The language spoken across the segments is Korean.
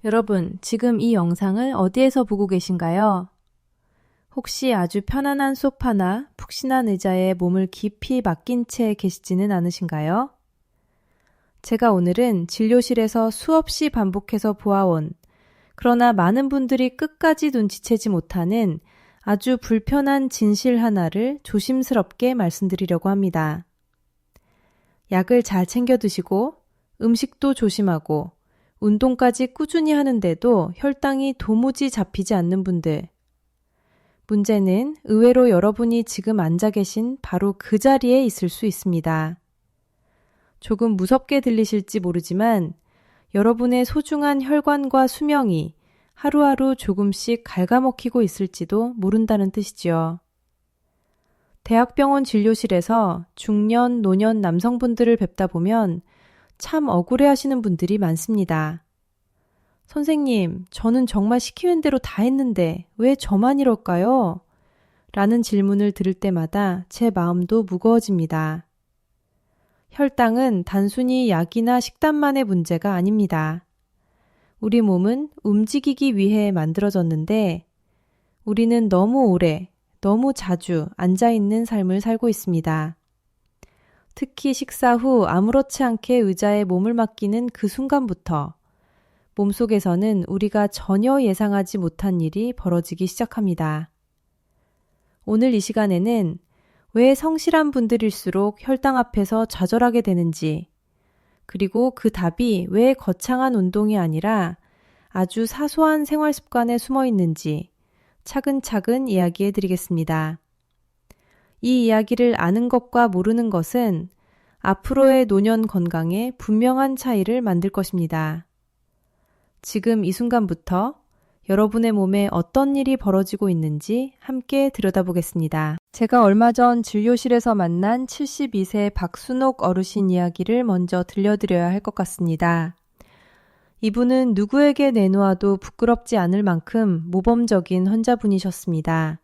여러분, 지금 이 영상을 어디에서 보고 계신가요? 혹시 아주 편안한 소파나 푹신한 의자에 몸을 깊이 맡긴 채 계시지는 않으신가요? 제가 오늘은 진료실에서 수없이 반복해서 보아온, 그러나 많은 분들이 끝까지 눈치채지 못하는 아주 불편한 진실 하나를 조심스럽게 말씀드리려고 합니다. 약을 잘 챙겨 드시고, 음식도 조심하고, 운동까지 꾸준히 하는데도 혈당이 도무지 잡히지 않는 분들. 문제는 의외로 여러분이 지금 앉아 계신 바로 그 자리에 있을 수 있습니다. 조금 무섭게 들리실지 모르지만 여러분의 소중한 혈관과 수명이 하루하루 조금씩 갉아먹히고 있을지도 모른다는 뜻이지요. 대학병원 진료실에서 중년, 노년 남성분들을 뵙다 보면 참 억울해하시는 분들이 많습니다. 선생님, 저는 정말 시키는 대로 다 했는데 왜 저만 이럴까요? 라는 질문을 들을 때마다 제 마음도 무거워집니다. 혈당은 단순히 약이나 식단만의 문제가 아닙니다. 우리 몸은 움직이기 위해 만들어졌는데 우리는 너무 오래, 너무 자주 앉아있는 삶을 살고 있습니다. 특히 식사 후 아무렇지 않게 의자에 몸을 맡기는 그 순간부터 몸속에서는 우리가 전혀 예상하지 못한 일이 벌어지기 시작합니다. 오늘 이 시간에는 왜 성실한 분들일수록 혈당 앞에서 좌절하게 되는지, 그리고 그 답이 왜 거창한 운동이 아니라 아주 사소한 생활 습관에 숨어 있는지 차근차근 이야기해 드리겠습니다. 이 이야기를 아는 것과 모르는 것은 앞으로의 노년 건강에 분명한 차이를 만들 것입니다. 지금 이 순간부터 여러분의 몸에 어떤 일이 벌어지고 있는지 함께 들여다보겠습니다. 제가 얼마 전 진료실에서 만난 72세 박순옥 어르신 이야기를 먼저 들려드려야 할 것 같습니다. 이분은 누구에게 내놓아도 부끄럽지 않을 만큼 모범적인 환자분이셨습니다.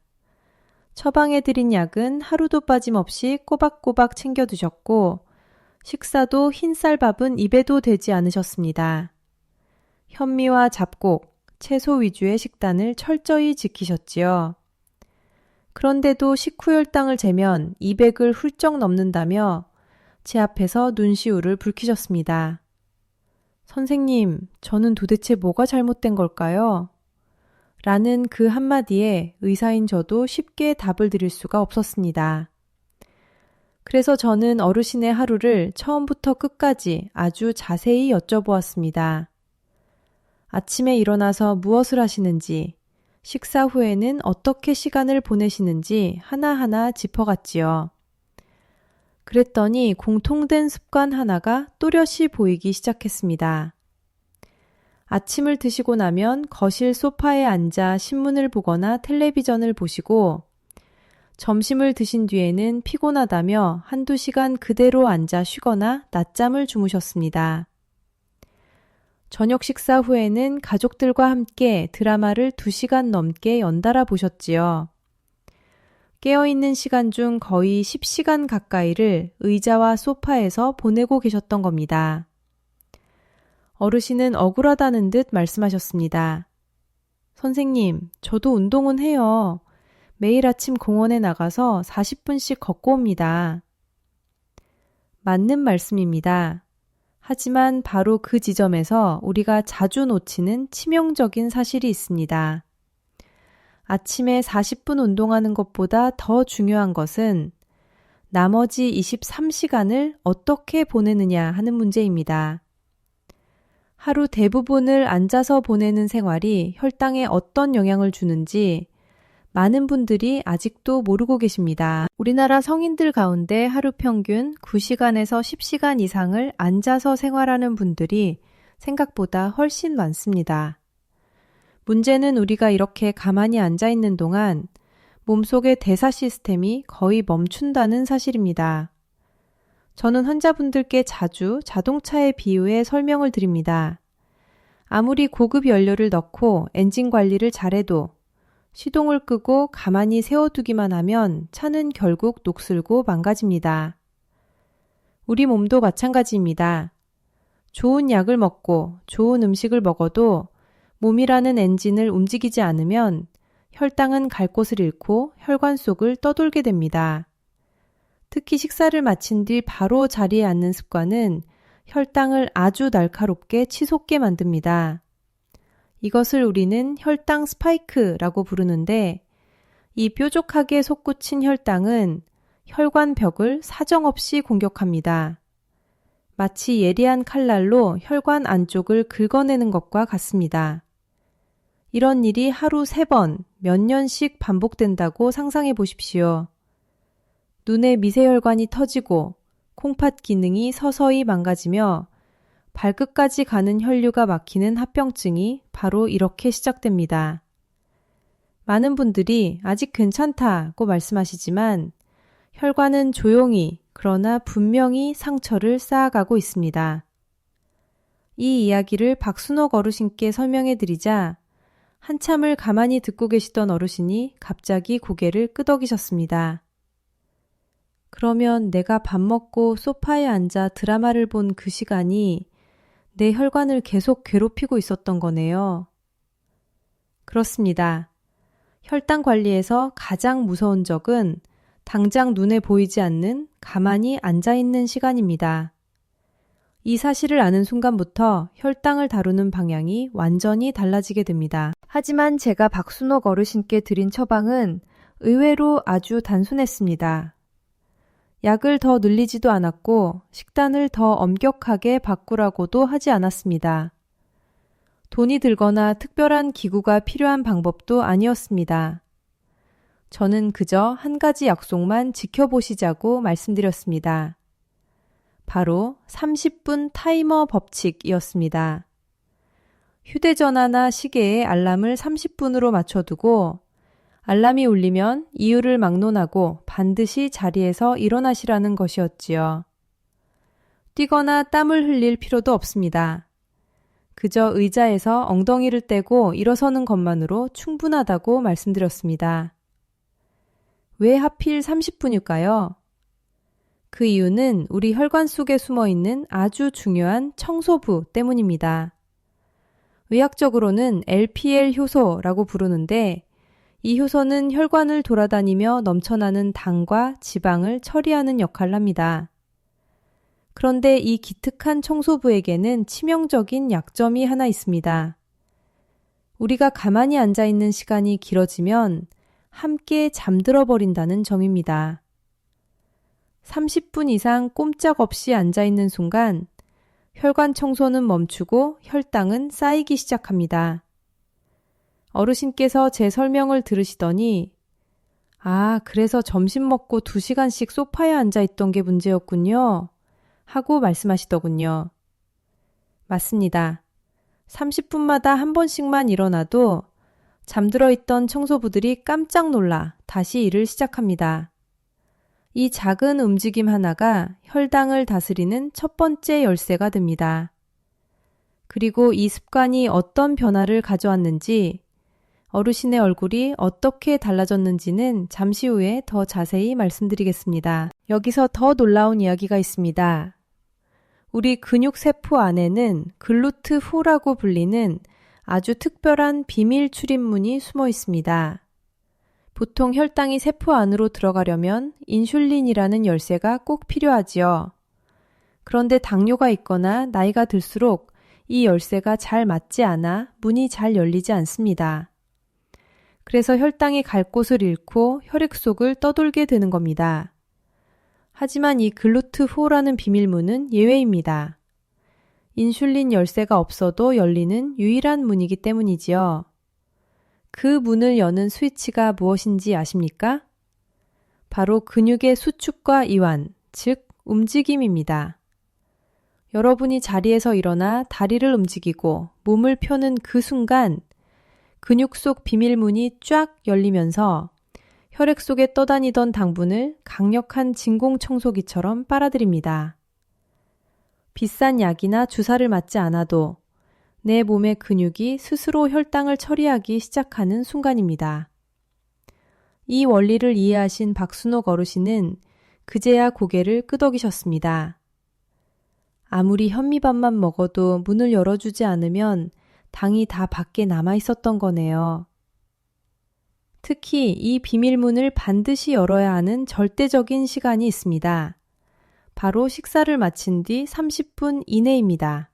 처방해드린 약은 하루도 빠짐없이 꼬박꼬박 챙겨드셨고 식사도 흰쌀밥은 입에도 대지 않으셨습니다. 현미와 잡곡, 채소 위주의 식단을 철저히 지키셨지요. 그런데도 식후 혈당을 재면 200을 훌쩍 넘는다며 제 앞에서 눈시울을 붉히셨습니다. 선생님, 저는 도대체 뭐가 잘못된 걸까요? 라는 그 한마디에 의사인 저도 쉽게 답을 드릴 수가 없었습니다. 그래서 저는 어르신의 하루를 처음부터 끝까지 아주 자세히 여쭤보았습니다. 아침에 일어나서 무엇을 하시는지, 식사 후에는 어떻게 시간을 보내시는지 하나하나 짚어갔지요. 그랬더니 공통된 습관 하나가 또렷이 보이기 시작했습니다. 아침을 드시고 나면 거실 소파에 앉아 신문을 보거나 텔레비전을 보시고 점심을 드신 뒤에는 피곤하다며 한두 시간 그대로 앉아 쉬거나 낮잠을 주무셨습니다. 저녁 식사 후에는 가족들과 함께 드라마를 2시간 넘게 연달아 보셨지요. 깨어있는 시간 중 거의 10시간 가까이를 의자와 소파에서 보내고 계셨던 겁니다. 어르신은 억울하다는 듯 말씀하셨습니다. 선생님, 저도 운동은 해요. 매일 아침 공원에 나가서 40분씩 걷고 옵니다. 맞는 말씀입니다. 하지만 바로 그 지점에서 우리가 자주 놓치는 치명적인 사실이 있습니다. 아침에 40분 운동하는 것보다 더 중요한 것은 나머지 23시간을 어떻게 보내느냐 하는 문제입니다. 하루 대부분을 앉아서 보내는 생활이 혈당에 어떤 영향을 주는지 많은 분들이 아직도 모르고 계십니다. 우리나라 성인들 가운데 하루 평균 9시간에서 10시간 이상을 앉아서 생활하는 분들이 생각보다 훨씬 많습니다. 문제는 우리가 이렇게 가만히 앉아 있는 동안 몸속의 대사 시스템이 거의 멈춘다는 사실입니다. 저는 환자분들께 자주 자동차의 비유에 설명을 드립니다. 아무리 고급 연료를 넣고 엔진 관리를 잘해도 시동을 끄고 가만히 세워두기만 하면 차는 결국 녹슬고 망가집니다. 우리 몸도 마찬가지입니다. 좋은 약을 먹고 좋은 음식을 먹어도 몸이라는 엔진을 움직이지 않으면 혈당은 갈 곳을 잃고 혈관 속을 떠돌게 됩니다. 특히 식사를 마친 뒤 바로 자리에 앉는 습관은 혈당을 아주 날카롭게 치솟게 만듭니다. 이것을 우리는 혈당 스파이크라고 부르는데 이 뾰족하게 솟구친 혈당은 혈관 벽을 사정없이 공격합니다. 마치 예리한 칼날로 혈관 안쪽을 긁어내는 것과 같습니다. 이런 일이 하루 3번, 몇 년씩 반복된다고 상상해 보십시오. 눈의 미세혈관이 터지고 콩팥 기능이 서서히 망가지며 발끝까지 가는 혈류가 막히는 합병증이 바로 이렇게 시작됩니다. 많은 분들이 아직 괜찮다고 말씀하시지만 혈관은 조용히 그러나 분명히 상처를 쌓아가고 있습니다. 이 이야기를 박순옥 어르신께 설명해 드리자 한참을 가만히 듣고 계시던 어르신이 갑자기 고개를 끄덕이셨습니다. 그러면 내가 밥 먹고 소파에 앉아 드라마를 본 그 시간이 내 혈관을 계속 괴롭히고 있었던 거네요. 그렇습니다. 혈당 관리에서 가장 무서운 적은 당장 눈에 보이지 않는 가만히 앉아있는 시간입니다. 이 사실을 아는 순간부터 혈당을 다루는 방향이 완전히 달라지게 됩니다. 하지만 제가 박순옥 어르신께 드린 처방은 의외로 아주 단순했습니다. 약을 더 늘리지도 않았고 식단을 더 엄격하게 바꾸라고도 하지 않았습니다. 돈이 들거나 특별한 기구가 필요한 방법도 아니었습니다. 저는 그저 한 가지 약속만 지켜보시자고 말씀드렸습니다. 바로 30분 타이머 법칙이었습니다. 휴대전화나 시계에 알람을 30분으로 맞춰두고 알람이 울리면 이유를 막론하고 반드시 자리에서 일어나시라는 것이었지요. 뛰거나 땀을 흘릴 필요도 없습니다. 그저 의자에서 엉덩이를 떼고 일어서는 것만으로 충분하다고 말씀드렸습니다. 왜 하필 30분일까요? 그 이유는 우리 혈관 속에 숨어있는 아주 중요한 청소부 때문입니다. 의학적으로는 LPL 효소라고 부르는데 이 효소는 혈관을 돌아다니며 넘쳐나는 당과 지방을 처리하는 역할을 합니다. 그런데 이 기특한 청소부에게는 치명적인 약점이 하나 있습니다. 우리가 가만히 앉아있는 시간이 길어지면 함께 잠들어 버린다는 점입니다. 30분 이상 꼼짝없이 앉아있는 순간 혈관 청소는 멈추고 혈당은 쌓이기 시작합니다. 어르신께서 제 설명을 들으시더니 그래서 점심 먹고 2시간씩 소파에 앉아있던 게 문제였군요. 하고 말씀하시더군요. 맞습니다. 30분마다 한 번씩만 일어나도 잠들어 있던 청소부들이 깜짝 놀라 다시 일을 시작합니다. 이 작은 움직임 하나가 혈당을 다스리는 첫 번째 열쇠가 됩니다. 그리고 이 습관이 어떤 변화를 가져왔는지, 어르신의 얼굴이 어떻게 달라졌는지는 잠시 후에 더 자세히 말씀드리겠습니다. 여기서 더 놀라운 이야기가 있습니다. 우리 근육세포 안에는 글루트4라고 불리는 아주 특별한 비밀 출입문이 숨어 있습니다. 보통 혈당이 세포 안으로 들어가려면 인슐린이라는 열쇠가 꼭 필요하지요. 그런데 당뇨가 있거나 나이가 들수록 이 열쇠가 잘 맞지 않아 문이 잘 열리지 않습니다. 그래서 혈당이 갈 곳을 잃고 혈액 속을 떠돌게 되는 겁니다. 하지만 이 글루트4라는 비밀문은 예외입니다. 인슐린 열쇠가 없어도 열리는 유일한 문이기 때문이지요. 그 문을 여는 스위치가 무엇인지 아십니까? 바로 근육의 수축과 이완, 즉 움직임입니다. 여러분이 자리에서 일어나 다리를 움직이고 몸을 펴는 그 순간 근육 속 비밀문이 쫙 열리면서 혈액 속에 떠다니던 당분을 강력한 진공청소기처럼 빨아들입니다. 비싼 약이나 주사를 맞지 않아도 내 몸의 근육이 스스로 혈당을 처리하기 시작하는 순간입니다. 이 원리를 이해하신 박순옥 어르신은 그제야 고개를 끄덕이셨습니다. 아무리 현미밥만 먹어도 문을 열어주지 않으면 당이 다 밖에 남아 있었던 거네요. 특히 이 비밀문을 반드시 열어야 하는 절대적인 시간이 있습니다. 바로 식사를 마친 뒤 30분 이내입니다.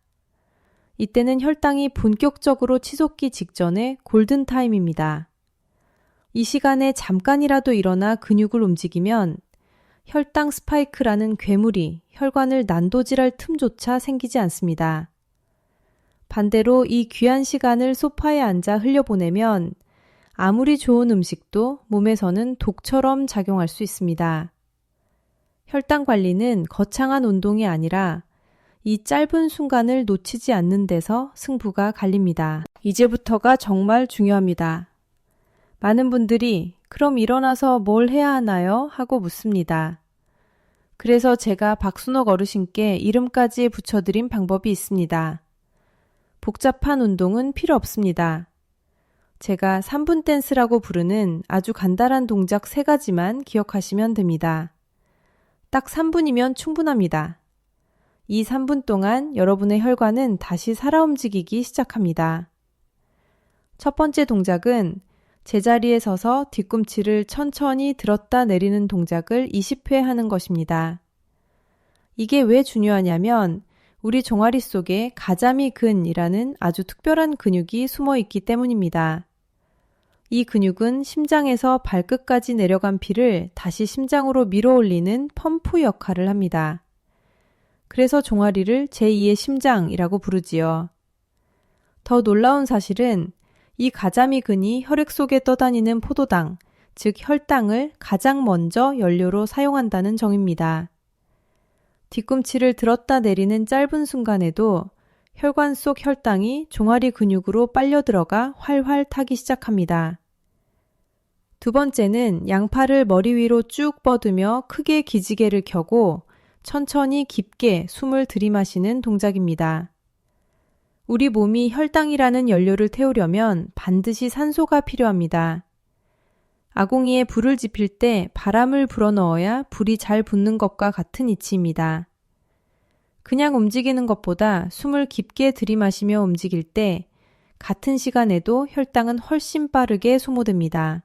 이때는 혈당이 본격적으로 치솟기 직전의 골든타임입니다. 이 시간에 잠깐이라도 일어나 근육을 움직이면 혈당 스파이크라는 괴물이 혈관을 난도질할 틈조차 생기지 않습니다. 반대로 이 귀한 시간을 소파에 앉아 흘려보내면 아무리 좋은 음식도 몸에서는 독처럼 작용할 수 있습니다. 혈당 관리는 거창한 운동이 아니라 이 짧은 순간을 놓치지 않는 데서 승부가 갈립니다. 이제부터가 정말 중요합니다. 많은 분들이 그럼 일어나서 뭘 해야 하나요? 하고 묻습니다. 그래서 제가 박순옥 어르신께 이름까지 붙여드린 방법이 있습니다. 복잡한 운동은 필요 없습니다. 제가 3분 댄스라고 부르는 아주 간단한 동작 3가지만 기억하시면 됩니다. 딱 3분이면 충분합니다. 이 3분 동안 여러분의 혈관은 다시 살아 움직이기 시작합니다. 첫 번째 동작은 제자리에 서서 뒤꿈치를 천천히 들었다 내리는 동작을 20회 하는 것입니다. 이게 왜 중요하냐면 우리 종아리 속에 가자미 근이라는 아주 특별한 근육이 숨어 있기 때문입니다. 이 근육은 심장에서 발끝까지 내려간 피를 다시 심장으로 밀어 올리는 펌프 역할을 합니다. 그래서 종아리를 제2의 심장이라고 부르지요. 더 놀라운 사실은 이 가자미 근이 혈액 속에 떠다니는 포도당, 즉 혈당을 가장 먼저 연료로 사용한다는 점입니다. 뒤꿈치를 들었다 내리는 짧은 순간에도 혈관 속 혈당이 종아리 근육으로 빨려 들어가 활활 타기 시작합니다. 두 번째는 양팔을 머리 위로 쭉 뻗으며 크게 기지개를 켜고 천천히 깊게 숨을 들이마시는 동작입니다. 우리 몸이 혈당이라는 연료를 태우려면 반드시 산소가 필요합니다. 아궁이에 불을 지필 때 바람을 불어넣어야 불이 잘 붙는 것과 같은 이치입니다. 그냥 움직이는 것보다 숨을 깊게 들이마시며 움직일 때 같은 시간에도 혈당은 훨씬 빠르게 소모됩니다.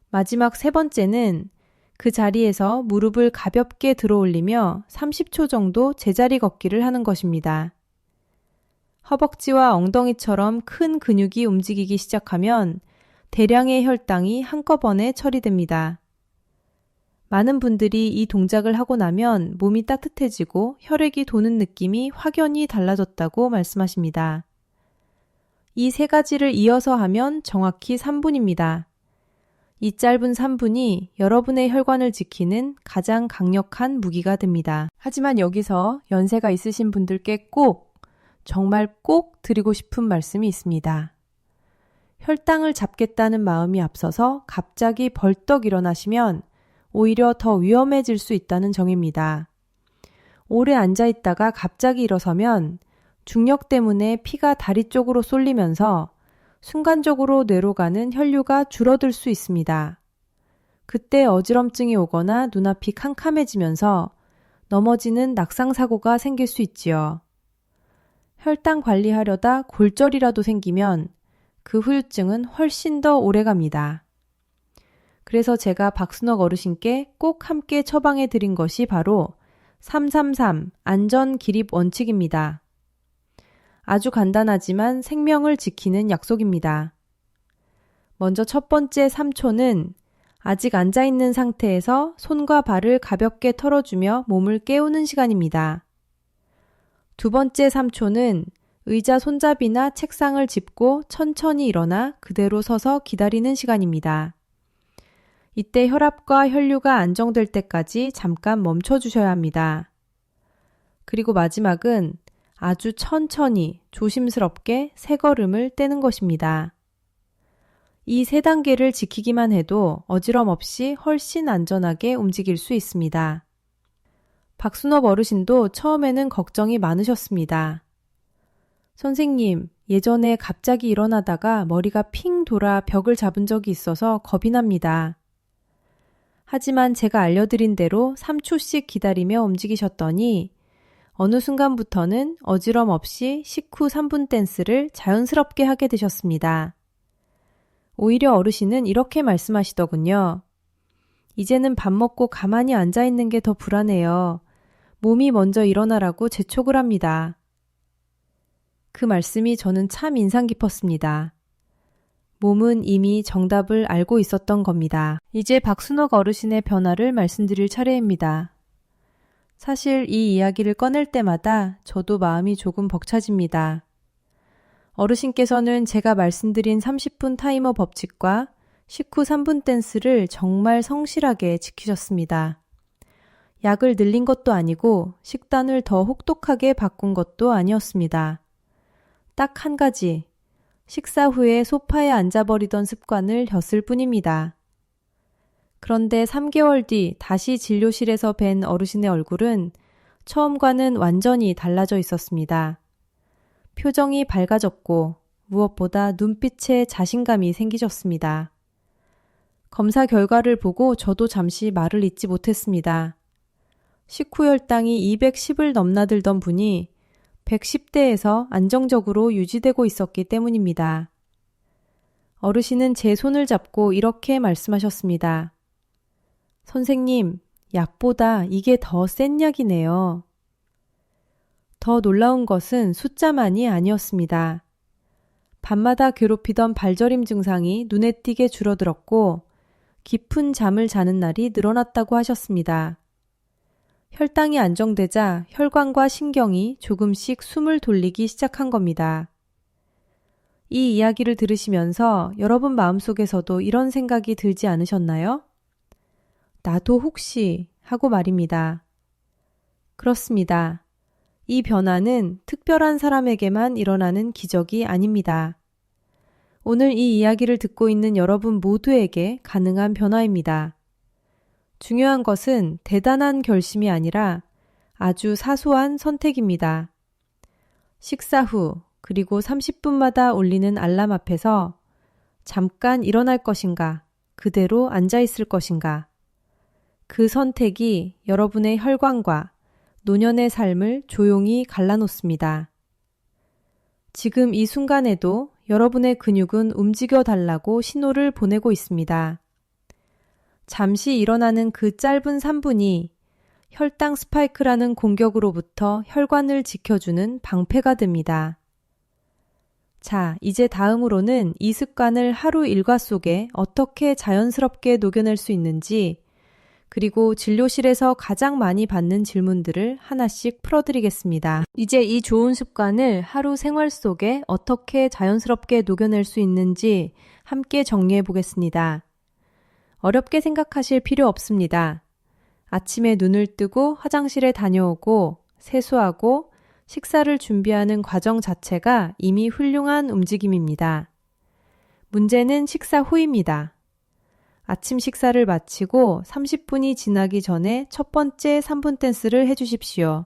마지막 3번째는 그 자리에서 무릎을 가볍게 들어 올리며 30초 정도 제자리 걷기를 하는 것입니다. 허벅지와 엉덩이처럼 큰 근육이 움직이기 시작하면 대량의 혈당이 한꺼번에 처리됩니다. 많은 분들이 이 동작을 하고 나면 몸이 따뜻해지고 혈액이 도는 느낌이 확연히 달라졌다고 말씀하십니다. 이 3가지를 이어서 하면 정확히 3분입니다. 이 짧은 3분이 여러분의 혈관을 지키는 가장 강력한 무기가 됩니다. 하지만 여기서 연세가 있으신 분들께 정말 꼭 드리고 싶은 말씀이 있습니다. 혈당을 잡겠다는 마음이 앞서서 갑자기 벌떡 일어나시면 오히려 더 위험해질 수 있다는 점입니다. 오래 앉아있다가 갑자기 일어서면 중력 때문에 피가 다리 쪽으로 쏠리면서 순간적으로 뇌로 가는 혈류가 줄어들 수 있습니다. 그때 어지럼증이 오거나 눈앞이 캄캄해지면서 넘어지는 낙상사고가 생길 수 있지요. 혈당 관리하려다 골절이라도 생기면 그 후유증은 훨씬 더 오래갑니다. 그래서 제가 박순옥 어르신께 꼭 함께 처방해 드린 것이 바로 333 안전기립 원칙입니다. 아주 간단하지만 생명을 지키는 약속입니다. 먼저 첫 번째 3초는 아직 앉아있는 상태에서 손과 발을 가볍게 털어주며 몸을 깨우는 시간입니다. 두 번째 3초는 의자 손잡이나 책상을 짚고 천천히 일어나 그대로 서서 기다리는 시간입니다. 이때 혈압과 혈류가 안정될 때까지 잠깐 멈춰주셔야 합니다. 그리고 마지막은 아주 천천히 조심스럽게 3걸음을 떼는 것입니다. 이 3단계를 지키기만 해도 어지럼 없이 훨씬 안전하게 움직일 수 있습니다. 박순옥 어르신도 처음에는 걱정이 많으셨습니다. 선생님, 예전에 갑자기 일어나다가 머리가 핑 돌아 벽을 잡은 적이 있어서 겁이 납니다. 하지만 제가 알려드린 대로 3초씩 기다리며 움직이셨더니 어느 순간부터는 어지럼 없이 식후 3분 댄스를 자연스럽게 하게 되셨습니다. 오히려 어르신은 이렇게 말씀하시더군요. 이제는 밥 먹고 가만히 앉아있는 게 더 불안해요. 몸이 먼저 일어나라고 재촉을 합니다. 그 말씀이 저는 참 인상 깊었습니다. 몸은 이미 정답을 알고 있었던 겁니다. 이제 박순옥 어르신의 변화를 말씀드릴 차례입니다. 사실 이 이야기를 꺼낼 때마다 저도 마음이 조금 벅차집니다. 어르신께서는 제가 말씀드린 30분 타이머 법칙과 식후 3분 댄스를 정말 성실하게 지키셨습니다. 약을 늘린 것도 아니고 식단을 더 혹독하게 바꾼 것도 아니었습니다. 딱 한 가지, 식사 후에 소파에 앉아버리던 습관을 혔을 뿐입니다. 그런데 3개월 뒤 다시 진료실에서 뵌 어르신의 얼굴은 처음과는 완전히 달라져 있었습니다. 표정이 밝아졌고 무엇보다 눈빛에 자신감이 생기셨습니다. 검사 결과를 보고 저도 잠시 말을 잇지 못했습니다. 식후 혈당이 210을 넘나들던 분이 110대에서 안정적으로 유지되고 있었기 때문입니다. 어르신은 제 손을 잡고 이렇게 말씀하셨습니다. 선생님, 약보다 이게 더 센 약이네요. 더 놀라운 것은 숫자만이 아니었습니다. 밤마다 괴롭히던 발저림 증상이 눈에 띄게 줄어들었고 깊은 잠을 자는 날이 늘어났다고 하셨습니다. 혈당이 안정되자 혈관과 신경이 조금씩 숨을 돌리기 시작한 겁니다. 이 이야기를 들으시면서 여러분 마음속에서도 이런 생각이 들지 않으셨나요? 나도 혹시 하고 말입니다. 그렇습니다. 이 변화는 특별한 사람에게만 일어나는 기적이 아닙니다. 오늘 이 이야기를 듣고 있는 여러분 모두에게 가능한 변화입니다. 중요한 것은 대단한 결심이 아니라 아주 사소한 선택입니다. 식사 후 그리고 30분마다 울리는 알람 앞에서 잠깐 일어날 것인가, 그대로 앉아 있을 것인가. 그 선택이 여러분의 혈관과 노년의 삶을 조용히 갈라놓습니다. 지금 이 순간에도 여러분의 근육은 움직여 달라고 신호를 보내고 있습니다. 잠시 일어나는 그 짧은 3분이 혈당 스파이크라는 공격으로부터 혈관을 지켜주는 방패가 됩니다. 자, 이제 다음으로는 이 습관을 하루 일과 속에 어떻게 자연스럽게 녹여낼 수 있는지, 그리고 진료실에서 가장 많이 받는 질문들을 하나씩 풀어드리겠습니다. 이제 이 좋은 습관을 하루 생활 속에 어떻게 자연스럽게 녹여낼 수 있는지 함께 정리해 보겠습니다. 어렵게 생각하실 필요 없습니다. 아침에 눈을 뜨고 화장실에 다녀오고 세수하고 식사를 준비하는 과정 자체가 이미 훌륭한 움직임입니다. 문제는 식사 후입니다. 아침 식사를 마치고 30분이 지나기 전에 첫 번째 3분 댄스를 해주십시오.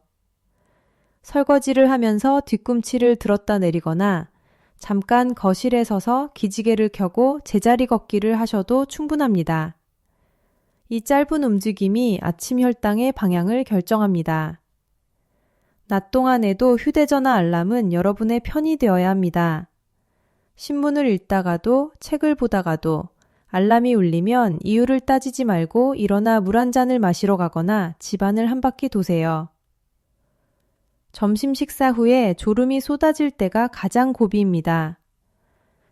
설거지를 하면서 뒤꿈치를 들었다 내리거나 잠깐 거실에 서서 기지개를 켜고 제자리 걷기를 하셔도 충분합니다. 이 짧은 움직임이 아침 혈당의 방향을 결정합니다. 낮 동안에도 휴대전화 알람은 여러분의 편이 되어야 합니다. 신문을 읽다가도 책을 보다가도 알람이 울리면 이유를 따지지 말고 일어나 물 한 잔을 마시러 가거나 집안을 한 바퀴 도세요. 점심 식사 후에 졸음이 쏟아질 때가 가장 고비입니다.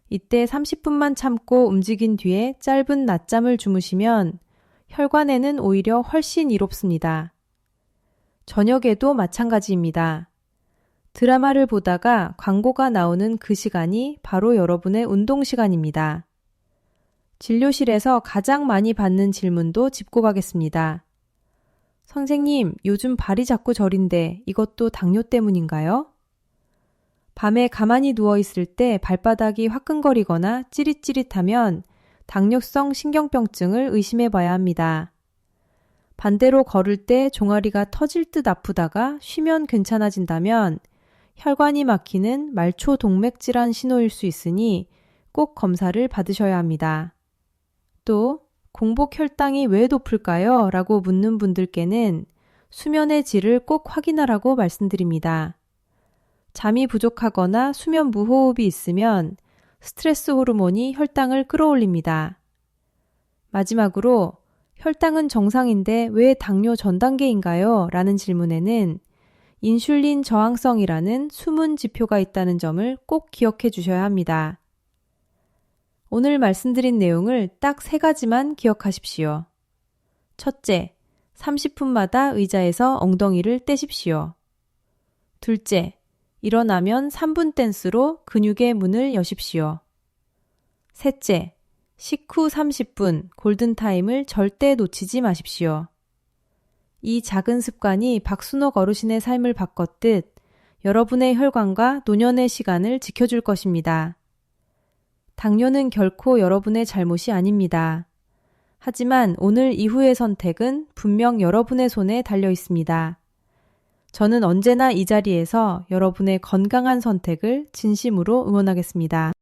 이때 30분만 참고 움직인 뒤에 짧은 낮잠을 주무시면 혈관에는 오히려 훨씬 이롭습니다. 저녁에도 마찬가지입니다. 드라마를 보다가 광고가 나오는 그 시간이 바로 여러분의 운동 시간입니다. 진료실에서 가장 많이 받는 질문도 짚고 가겠습니다. 선생님, 요즘 발이 자꾸 저린데 이것도 당뇨 때문인가요? 밤에 가만히 누워있을 때 발바닥이 화끈거리거나 찌릿찌릿하면 당뇨성 신경병증을 의심해 봐야 합니다. 반대로 걸을 때 종아리가 터질 듯 아프다가 쉬면 괜찮아진다면 혈관이 막히는 말초 동맥 질환 신호일 수 있으니 꼭 검사를 받으셔야 합니다. 또 공복 혈당이 왜 높을까요? 라고 묻는 분들께는 수면의 질을 꼭 확인하라고 말씀드립니다. 잠이 부족하거나 수면 무호흡이 있으면 스트레스 호르몬이 혈당을 끌어올립니다. 마지막으로 혈당은 정상인데 왜 당뇨 전 단계인가요? 라는 질문에는 인슐린 저항성이라는 숨은 지표가 있다는 점을 꼭 기억해 주셔야 합니다. 오늘 말씀드린 내용을 딱 3가지만 기억하십시오. 첫째, 30분마다 의자에서 엉덩이를 떼십시오. 둘째, 일어나면 3분 댄스로 근육의 문을 여십시오. 셋째, 식후 30분 골든타임을 절대 놓치지 마십시오. 이 작은 습관이 박순옥 어르신의 삶을 바꿨듯 여러분의 혈관과 노년의 시간을 지켜줄 것입니다. 당뇨는 결코 여러분의 잘못이 아닙니다. 하지만 오늘 이후의 선택은 분명 여러분의 손에 달려 있습니다. 저는 언제나 이 자리에서 여러분의 건강한 선택을 진심으로 응원하겠습니다.